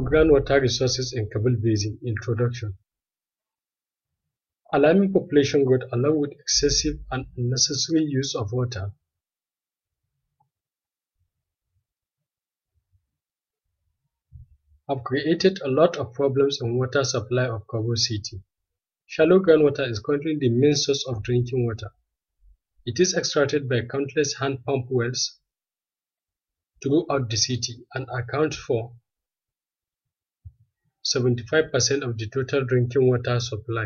Groundwater resources in Kabul Basin. Introduction. Alarming population growth along with excessive and unnecessary use of water have created a lot of problems in water supply of Kabul city. Shallow groundwater is currently the main source of drinking water. It is extracted by countless hand pump wells throughout the city and accounts for 75% of the total drinking water supply.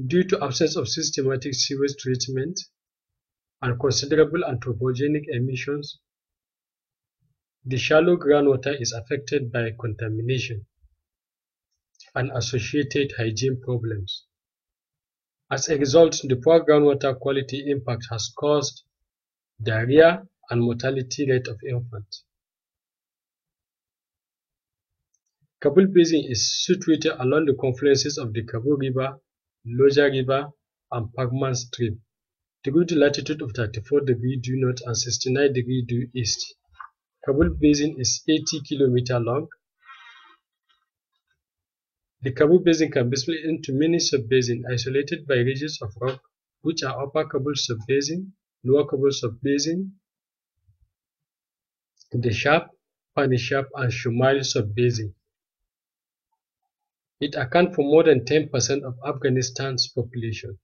Due to absence of systematic sewage treatment and considerable anthropogenic emissions, the shallow groundwater is affected by contamination and associated hygiene problems. As a result, the poor groundwater quality impact has caused diarrhea and mortality rate of infants. Kabul Basin is situated along the confluences of the Kabul River, Loja River, and Pagman Stream through the latitude of 34 degrees due north and 69 degrees due east. Kabul Basin is 80 km long. The Kabul Basin can be split into many sub-basins isolated by ridges of rock, which are Upper Kabul Sub-Basin, Lower Kabul Sub-Basin, the Shap, Panishap, and Shumal Sub-Basin. It accounts for more than 10% of Afghanistan's population.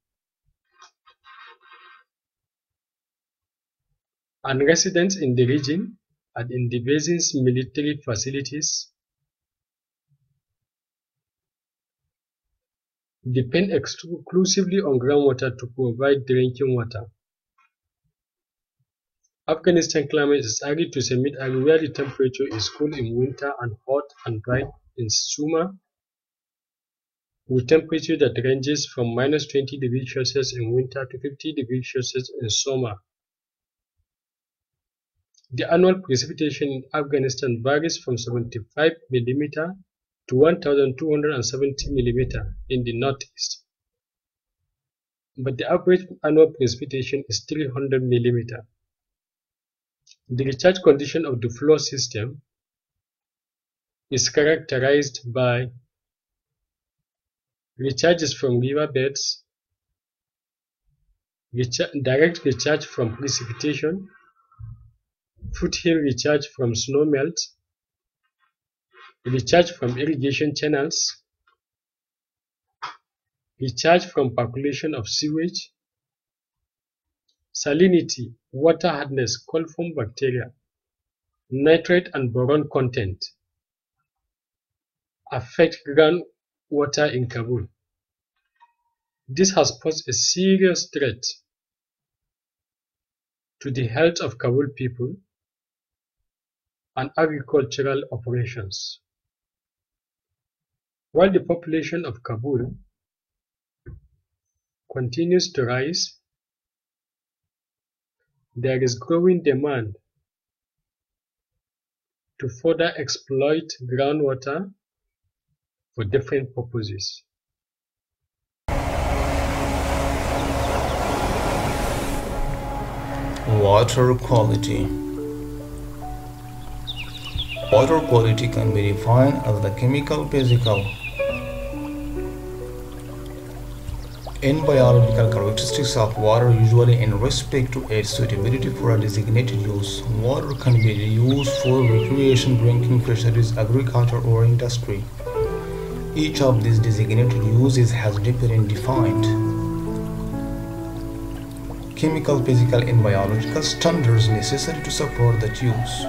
And residents in the region and in the basin's military facilities depend exclusively on groundwater to provide drinking water. Afghanistan climate is arid to semi-arid where the temperature is cool in winter and hot and dry in summer, with temperature that ranges from -20 degrees Celsius in winter to 50 degrees Celsius in summer. The annual precipitation in Afghanistan varies from 75 mm to 1,270 mm in the northeast, but the average annual precipitation is 300 mm. The recharge condition of the flow system is characterized by recharges from riverbeds, direct recharge from precipitation, foothill recharge from snowmelt, recharge from irrigation channels, recharge from percolation of sewage, salinity, water hardness, coliform bacteria, nitrate and boron content affect groundwater in Kabul. This has posed a serious threat to the health of Kabul people and agricultural operations. While the population of Kabul continues to rise, there is growing demand to further exploit groundwater for different purposes. Water quality. Water quality can be defined as the chemical, physical, and biological characteristics of water, usually in respect to its suitability for a designated use. Water can be used for recreation, drinking, fisheries, agriculture, or industry. Each of these designated uses has different defined chemical, physical, and biological standards necessary to support that use.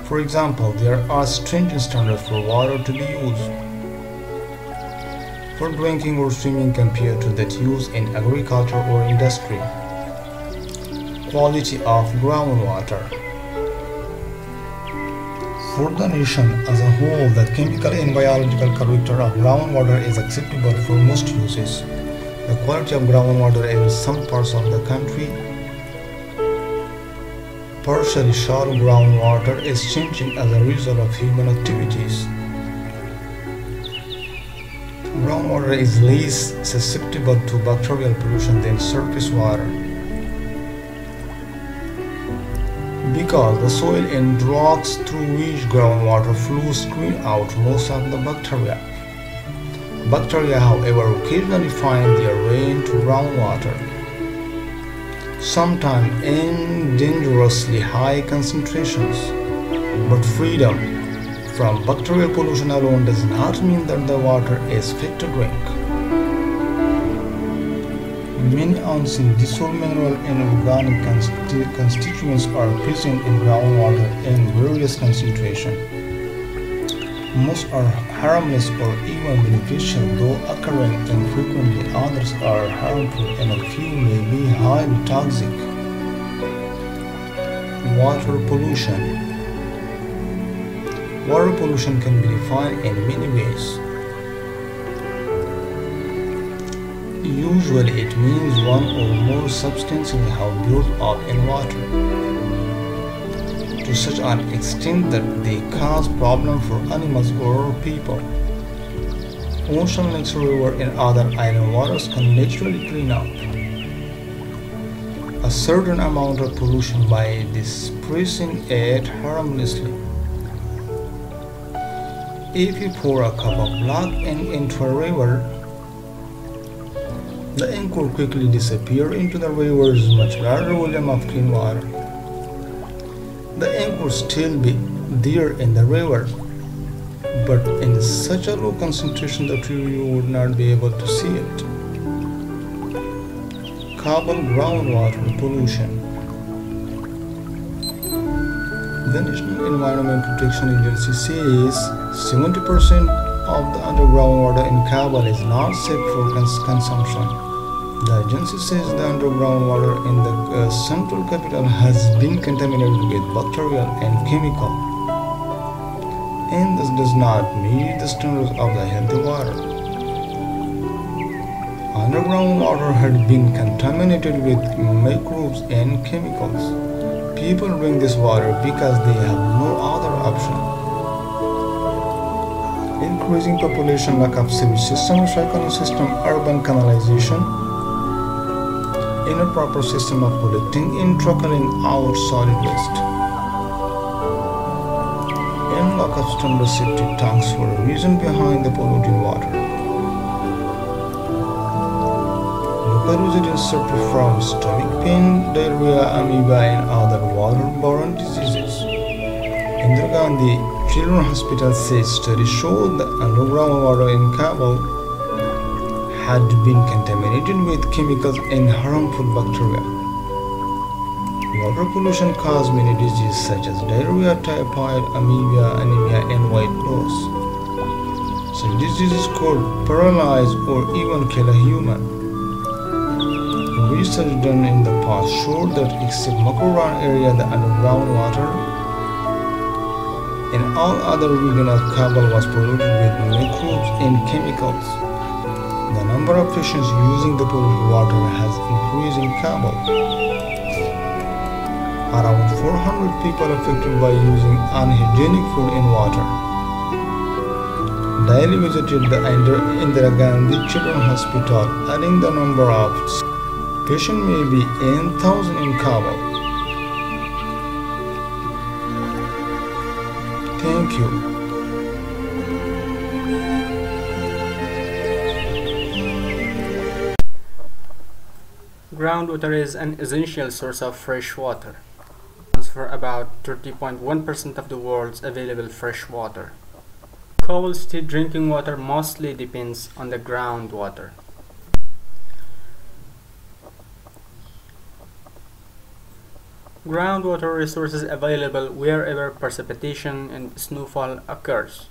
For example, there are stringent standards for water to be used for drinking or swimming compared to that used in agriculture or industry. Quality of groundwater. For the nation as a whole, the chemical and biological character of groundwater is acceptable for most uses. The quality of groundwater in some parts of the country, partially shallow groundwater, is changing as a result of human activities. Groundwater is less susceptible to bacterial pollution than surface water. because the soil and rocks through which groundwater flows screen out most of the bacteria. Bacteria, however, occasionally find their way into groundwater, sometimes in dangerously high concentrations. But freedom from bacterial pollution alone does not mean that the water is fit to drink. Many unseen dissolved mineral and organic constituents are present in groundwater in various concentrations. Most are harmless or even beneficial, though occurring infrequently. Others are harmful and a few may be highly toxic. Water pollution. Water pollution can be defined in many ways. Usually it means one or more substances have built up in water to such an extent that they cause problems for animals or people. Ocean lakes, rivers, and other island waters can naturally clean up a certain amount of pollution by dispersing it harmlessly. If you pour a cup of black ink into a river, the ink will quickly disappear into the river's much larger volume of clean water. The ink will still be there in the river, but in such a low concentration that you would not be able to see it. Kabul groundwater pollution. The National Environment Protection Agency says 70% of the underground water in Kabul is not safe for consumption. The agency says the underground water in the central capital has been contaminated with bacterial and chemical, and this does not meet the standards of the healthy water. Underground water had been contaminated with microbes and chemicals. People drink this water because they have no other option. Increasing population, lack of sewage system, recycling system, urban canalization, improper system of collecting and truckling out solid waste, and lack of standard septic tanks were a reason behind the polluted water. Local residents suffer from stomach pain, diarrhea, amoeba, and other waterborne diseases. Indira Gandhi Children's Hospital says studies showed that underground water in Kabul had been contaminated with chemicals and harmful bacteria. Water pollution caused many diseases such as diarrhea, typhoid, amoeba, anemia, and white nose. Such diseases could paralyze or even kill a human. Research done in the past showed that except Makoran area, the underground water in all other regions of Kabul was polluted with microbes and chemicals. The number of patients using the polluted water has increased in Kabul. Around 400 people affected by using unhygienic food and water daily visited the Indira Gandhi Children's Hospital, adding the number of patients may be in thousands in Kabul. Thank you. Groundwater is an essential source of fresh water. It accounts for about 30.1% of the world's available fresh water. Kabul City drinking water mostly depends on the groundwater. Groundwater resources available wherever precipitation and snowfall occurs.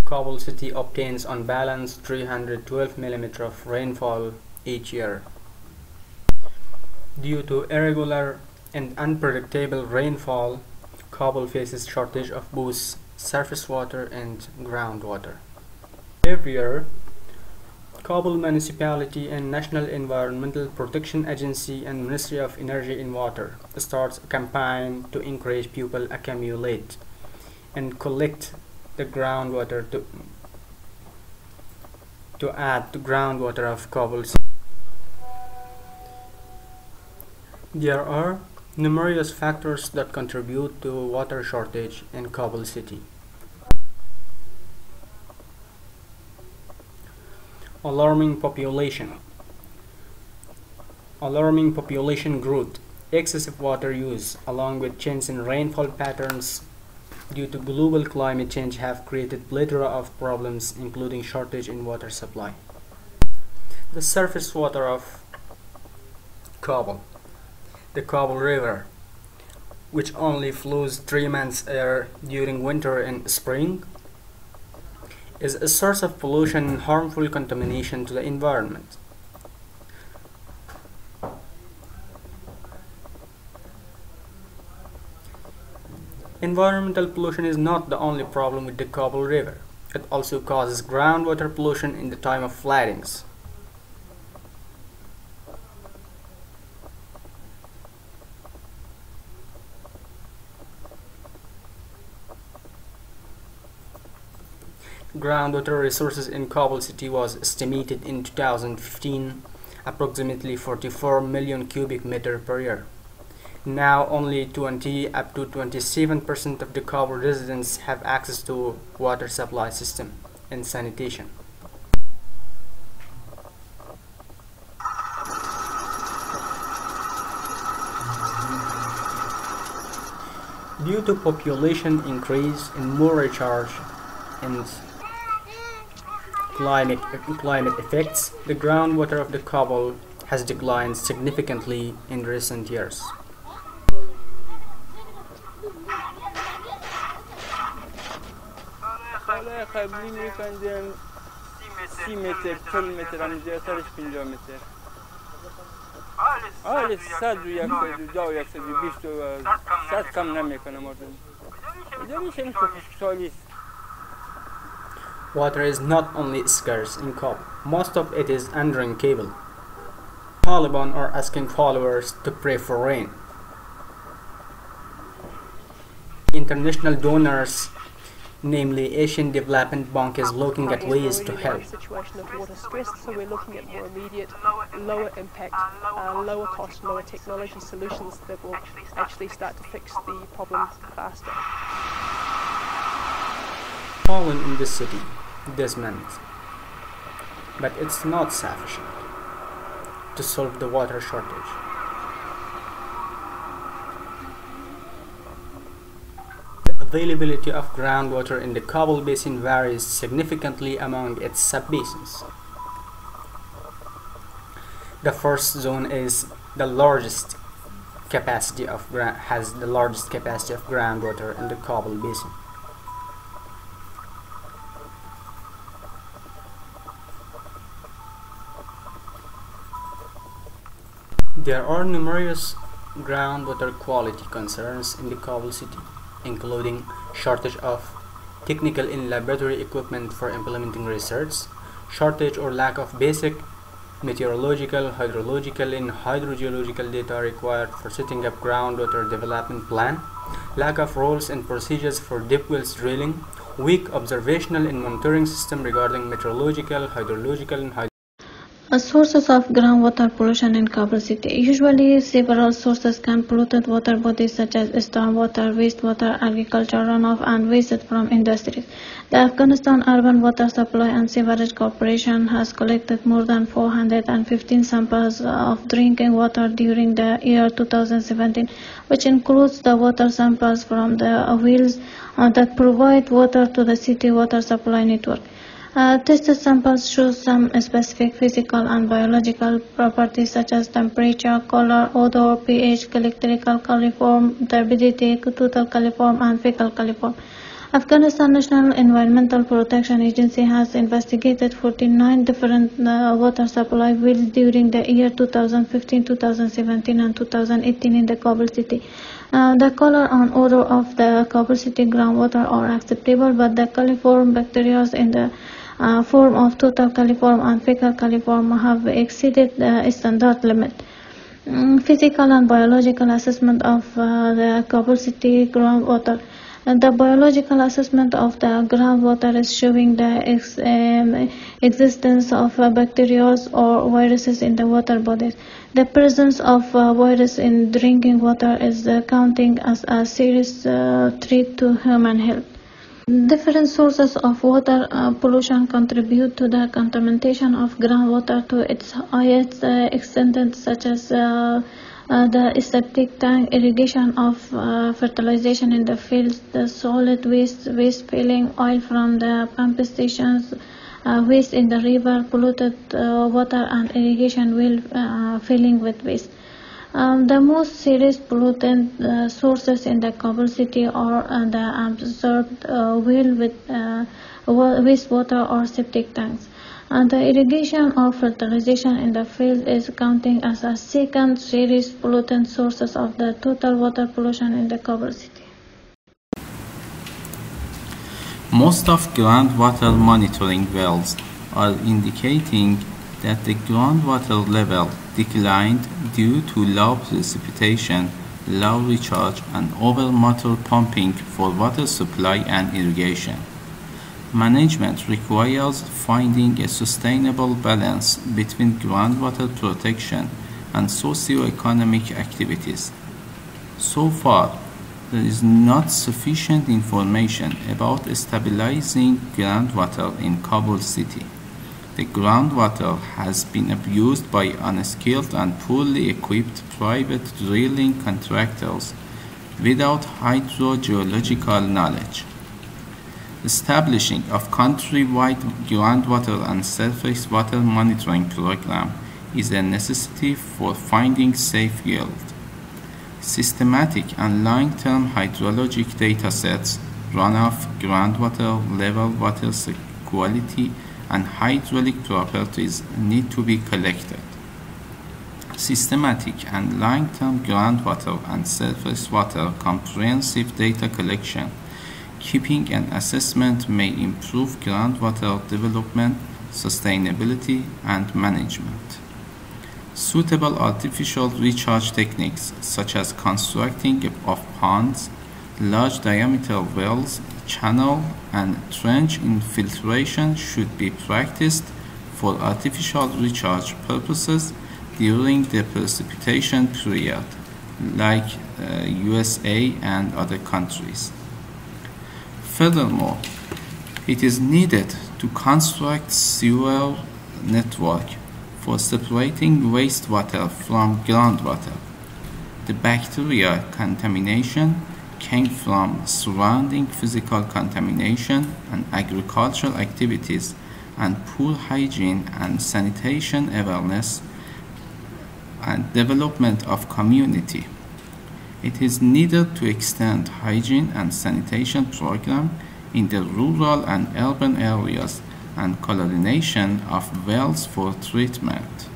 Kabul City obtains on balance 312 mm of rainfall each year. Due to irregular and unpredictable rainfall, Kabul faces shortage of both surface water and groundwater. Every year, Kabul Municipality and National Environmental Protection Agency and Ministry of Energy and Water starts a campaign to encourage people accumulate and collect the groundwater to add to groundwater of Kabul City. There are numerous factors that contribute to water shortage in Kabul city. Alarming population. Alarming population growth. Excessive water use, along with change in rainfall patterns due to global climate change, have created plethora of problems, including shortage in water supply. The surface water of Kabul. The Kabul River, which only flows 3 months during winter and spring, is a source of pollution and harmful contamination to the environment. Environmental pollution is not the only problem with the Kabul River. It also causes groundwater pollution in the time of floodings. Groundwater resources in Kabul city was estimated in 2015 approximately 44 million cubic meter per year. Now only 20 up to 27% of the Kabul residents have access to water supply system and sanitation. Due to population increase and more recharge and climate effects, the groundwater of the Kabul has declined significantly in recent years. Water is not only scarce in Kabul, most of it is undrinkable. Taliban are asking followers to pray for rain. International donors, namely Asian Development Bank, is looking at ways to help. Situation of water stress, so we're looking at more immediate, lower impact, lower cost, lower technology solutions that will actually start to fix the problem faster. Fallen in this city this month, but it's not sufficient to solve the water shortage. The availability of groundwater in the Kabul Basin varies significantly among its sub-basins. The first zone is the largest capacity of groundwater in the Kabul Basin. There are numerous groundwater quality concerns in the Kabul city, including shortage of technical and laboratory equipment for implementing research, shortage or lack of basic meteorological, hydrological, and hydrogeological data required for setting up groundwater development plan, lack of rules and procedures for deep wells drilling, weak observational and monitoring system regarding meteorological, hydrological, and Sources of groundwater pollution in Kabul city. Usually, several sources can pollute water bodies such as stormwater, wastewater, agriculture runoff, and waste from industries. The Afghanistan Urban Water Supply and Sewerage Corporation has collected more than 415 samples of drinking water during the year 2017, which includes the water samples from the wells that provide water to the city water supply network. Tested samples show some specific physical and biological properties such as temperature, color, odor, pH, electrical coliform, turbidity, total coliform, and fecal coliform. Afghanistan National Environmental Protection Agency has investigated 49 different water supply wells during the year 2015, 2017, and 2018 in the Kabul city. The color and odor of the Kabul city groundwater are acceptable, but the coliform bacteria in the form of total coliform and fecal coliform have exceeded the standard limit. Physical and biological assessment of the Kabul city groundwater. The biological assessment of the groundwater is showing the existence of bacteria or viruses in the water bodies. The presence of virus in drinking water is counting as a serious threat to human health. Different sources of water pollution contribute to the contamination of groundwater to its highest extent, such as the septic tank, irrigation of fertilization in the fields, the solid waste filling, oil from the pump stations, waste in the river, polluted water and irrigation well filling with waste. The most serious pollutant sources in the Kabul city are the absorbed well with wastewater or septic tanks. The irrigation or fertilization in the field is counting as a second serious pollutant sources of the total water pollution in the Kabul city. Most of groundwater monitoring wells are indicating that the groundwater level declined due to low precipitation, low recharge, and over-motor pumping for water supply and irrigation. Management requires finding a sustainable balance between groundwater protection and socio-economic activities. So far, there is not sufficient information about stabilizing groundwater in Kabul city. The groundwater has been abused by unskilled and poorly equipped private drilling contractors without hydrogeological knowledge. Establishing of countrywide groundwater and surface water monitoring program is a necessity for finding safe yield. Systematic and long-term hydrologic datasets, runoff, groundwater level, water quality, and hydraulic properties need to be collected. Systematic and long-term groundwater and surface water comprehensive data collection, keeping and assessment may improve groundwater development, sustainability, and management. Suitable artificial recharge techniques such as constructing of ponds, large diameter wells, channel, and trench infiltration should be practiced for artificial recharge purposes during the precipitation period, like USA and other countries. Furthermore, it is needed to construct sewer network for separating wastewater from groundwater. The bacteria contamination came from surrounding physical contamination and agricultural activities and poor hygiene and sanitation awareness and development of community. It is needed to extend hygiene and sanitation program in the rural and urban areas and chlorination of wells for treatment.